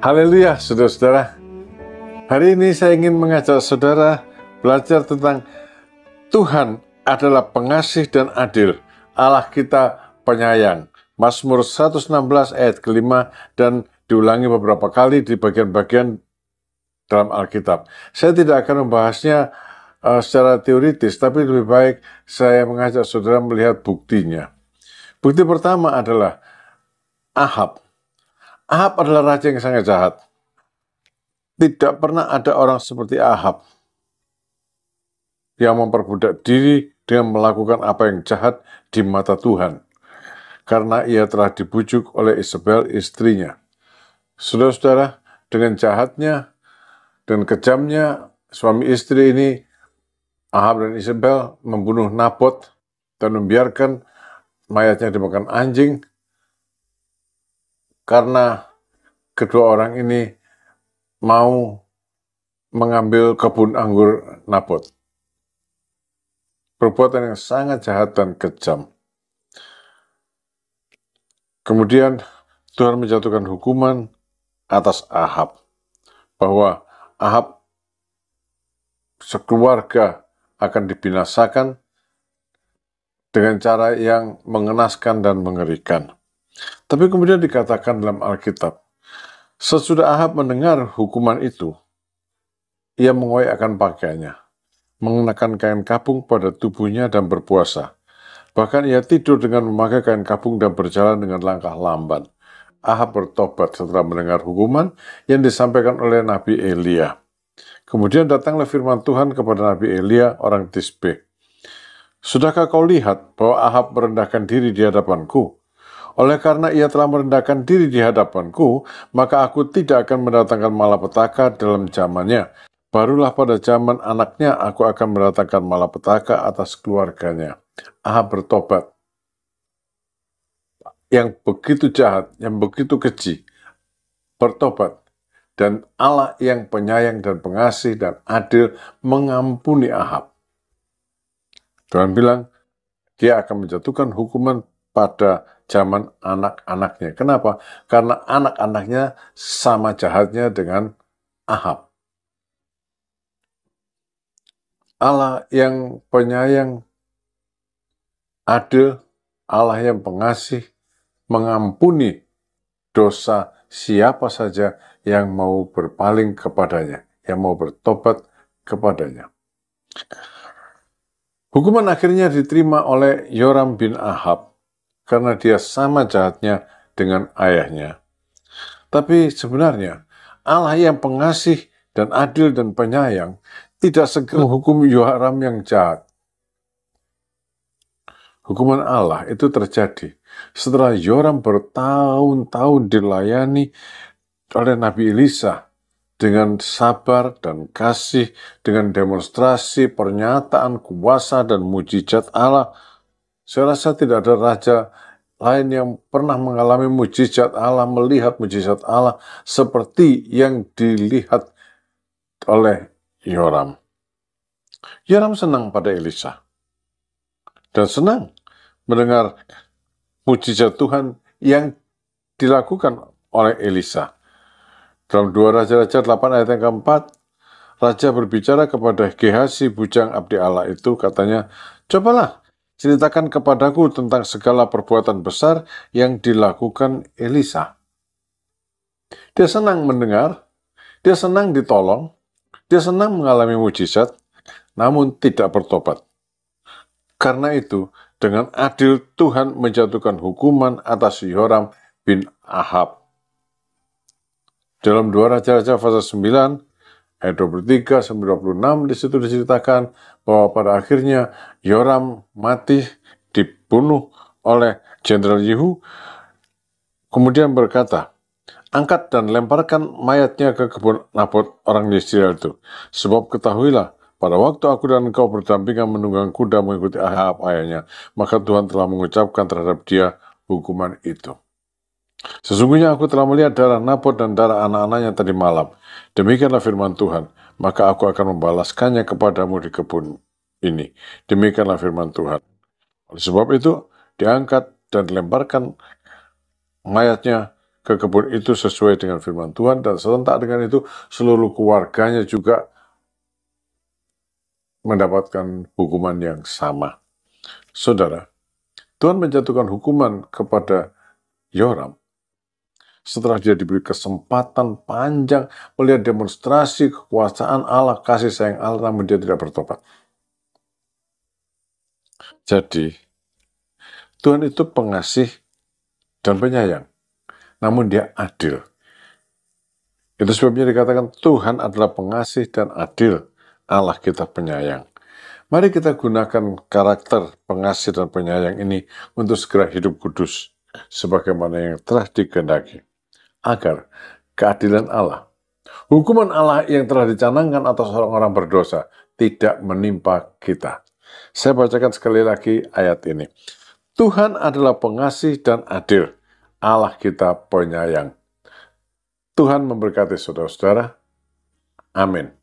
Haleluya, saudara-saudara. Hari ini saya ingin mengajak saudara belajar tentang Tuhan adalah pengasih dan adil, Allah kita penyayang. Mazmur 116 ayat ke-5 dan diulangi beberapa kali di bagian-bagian dalam Alkitab. Saya tidak akan membahasnya secara teoritis, tapi lebih baik saya mengajak saudara melihat buktinya. Bukti pertama adalah Ahab. Ahab adalah raja yang sangat jahat. Tidak pernah ada orang seperti Ahab yang memperbudak diri dengan melakukan apa yang jahat di mata Tuhan, karena ia telah dibujuk oleh Isabel istrinya. Saudara-saudara, dengan jahatnya dan kejamnya suami istri ini, Ahab dan Isabel membunuh Nabot dan membiarkan mayatnya dimakan anjing, karena kedua orang ini mau mengambil kebun anggur Nabot. Perbuatan yang sangat jahat dan kejam. Kemudian Tuhan menjatuhkan hukuman atas Ahab, bahwa Ahab sekeluarga akan dibinasakan dengan cara yang mengenaskan dan mengerikan. Tapi kemudian dikatakan dalam Alkitab, sesudah Ahab mendengar hukuman itu, ia mengoyakkan pakaiannya, mengenakan kain kapung pada tubuhnya dan berpuasa. Bahkan ia tidur dengan memakai kain kapung dan berjalan dengan langkah lamban. Ahab bertobat setelah mendengar hukuman yang disampaikan oleh Nabi Elia. Kemudian datanglah firman Tuhan kepada Nabi Elia, orang Tisbe. Sudahkah kau lihat bahwa Ahab merendahkan diri di hadapanku? Oleh karena ia telah merendahkan diri di hadapanku, maka aku tidak akan mendatangkan malapetaka dalam zamannya. Barulah pada zaman anaknya aku akan mendatangkan malapetaka atas keluarganya. Ahab bertobat. Yang begitu jahat, yang begitu keji, bertobat. Dan Allah yang penyayang dan pengasih dan adil mengampuni Ahab. Tuhan bilang, dia akan menjatuhkan hukuman pada zaman anak-anaknya. Kenapa? Karena anak-anaknya sama jahatnya dengan Ahab. Allah yang penyayang, adil, Allah yang pengasih, mengampuni dosa siapa saja yang mau berpaling kepadanya, yang mau bertobat kepadanya. Hukuman akhirnya diterima oleh Yoram bin Ahab, karena dia sama jahatnya dengan ayahnya. Tapi sebenarnya Allah yang pengasih dan adil dan penyayang tidak segera menghukum Yoram yang jahat. Hukuman Allah itu terjadi setelah Yoram bertahun-tahun dilayani oleh Nabi Elisa dengan sabar dan kasih, dengan demonstrasi pernyataan kuasa dan mujizat Allah. Saya rasa tidak ada raja lain yang pernah mengalami mujizat Allah, melihat mujizat Allah seperti yang dilihat oleh Yoram. Yoram senang pada Elisa dan senang mendengar mujizat Tuhan yang dilakukan oleh Elisa. Dalam 2 Raja-Raja 8 ayat yang keempat, Raja berbicara kepada Gehazi bujang abdi Allah itu, katanya, cobalah ceritakan kepadaku tentang segala perbuatan besar yang dilakukan Elisa. Dia senang mendengar, dia senang ditolong, dia senang mengalami mujizat, namun tidak bertobat. Karena itu, dengan adil Tuhan menjatuhkan hukuman atas Yoram bin Ahab. Dalam 2 Raja-Raja pasal 9, ayat 23-26, di situ diceritakan bahwa pada akhirnya Yoram mati, dibunuh oleh Jenderal Yehu, kemudian berkata, angkat dan lemparkan mayatnya ke kebun Nabot orang Yisrael itu. Sebab ketahuilah, pada waktu aku dan engkau berdampingan menunggang kuda mengikuti Ahab ayahnya, maka Tuhan telah mengucapkan terhadap dia hukuman itu. Sesungguhnya aku telah melihat darah Nabot dan darah anak-anaknya tadi malam. Demikianlah firman Tuhan, maka aku akan membalaskannya kepadamu di kebun ini. Demikianlah firman Tuhan. Oleh sebab itu, diangkat dan dilemparkan mayatnya ke kebun itu sesuai dengan firman Tuhan, dan serentak dengan itu seluruh keluarganya juga mendapatkan hukuman yang sama. Saudara, Tuhan menjatuhkan hukuman kepada Yoram setelah dia diberi kesempatan panjang melihat demonstrasi kekuasaan Allah, kasih sayang Allah, namun dia tidak bertobat. Jadi, Tuhan itu pengasih dan penyayang, namun dia adil. Itu sebabnya dikatakan Tuhan adalah pengasih dan adil, Allah kita penyayang. Mari kita gunakan karakter pengasih dan penyayang ini untuk segera hidup kudus, sebagaimana yang telah dikehendaki, agar keadilan Allah, hukuman Allah yang telah dicanangkan atas orang-orang berdosa, tidak menimpa kita. Saya bacakan sekali lagi ayat ini. Tuhan adalah pengasih dan adil, Allah kita penyayang. Tuhan memberkati saudara-saudara. Amin.